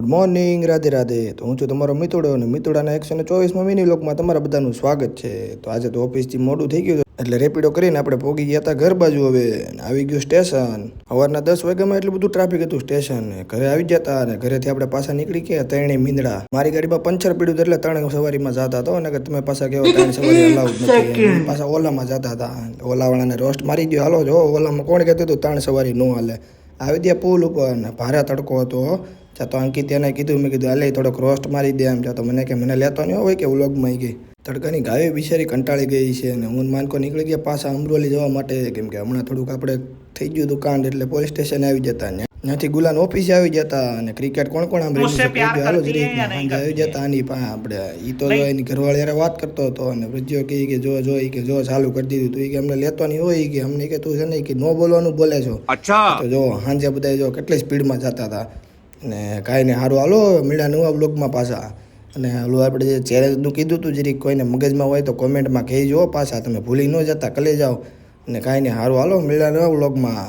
Good morning, Radhe Radhe. તો હું છું તમારો મિતુડો અને મિતુડાના 124માં મિની વ્લોગમાં તમારા બધાનું સ્વાગત છે. તો આજે તો ઓફિસથી મોડું થઈ ગયું એટલે રેપિડો કરીને આપણે પહોંચી ગયા હતા ઘર બાજુ. હવે આવી ગયું સ્ટેશન. સવારના 10 વાગ્યામાં એટલું બધું ટ્રાફિક હતું સ્ટેશન. ઘરે આવી જતા અને ઘરેથી આપણે પાછા નીકળી ગયા ત્રણેય મીંદડા. મારી ગાડીમાં પંચર પડ્યું એટલે 3 સવારીમાં જતા હતો અને તમે પાછા કેવો 3 સવારી અલાઉડ નથી. પાછા ઓલામાં જતા હતા. ઓલાવાળાને રોસ્ટ મારી ગયો. હાલો જો ઓલામાં કોણ કહેતું હતું 3 સવારી ન હાલે. આવી ગયા પુલ ઉપર ને ભારે તડકો હતો. તો અંકિત એને કીધું, મેં કીધું હાલે થોડોક રોસ્ટ મારી દે એમ. તો મને કે મને લેતો નહીં હોય કે વ્લોગમાં ગઈ. તડકાની ગાયો બિચારી કંટાળી ગઈ છે અને હું માનકો નીકળી ગયા પાછા અમરોલી જવા માટે. કેમ કે હમણાં થોડુંક આપણે થઈ ગયું હતું કાંડ એટલે પોલીસ સ્ટેશન આવી જતા. ત્યાંથી ગુલાન ઓફિસે આવી જતા અને ક્રિકેટ કોણ કોણ આમ હાલો જરી આવી જતા આની આપણે ઈ તો એની ઘરવાળી યાર વાત કરતો હતો અને વૃદ્ધિઓ કહે કે જો ચાલુ કરી દીધું તું કે અમને લેતો નહીં હોય કે અમને કે તું છે નહીં કે નો બોલવાનું બોલે છો. તો જો સાંજે બધા જો કેટલી સ્પીડમાં જતા હતા ને કાંઈ ને સારું. હાલો મળ્યા નવા બ્લોગમાં પાછા. અને હાલું આપણે જે ચેલેન્જનું કીધું હતું જરીક કોઈને મગજમાં હોય તો કોમેન્ટમાં કહેજો પાછા. તમે ભૂલી ન જતા કલે જાઓ. અને કાંઈ ને સારું હાલો મળ્યા નવા બ્લોગમાં.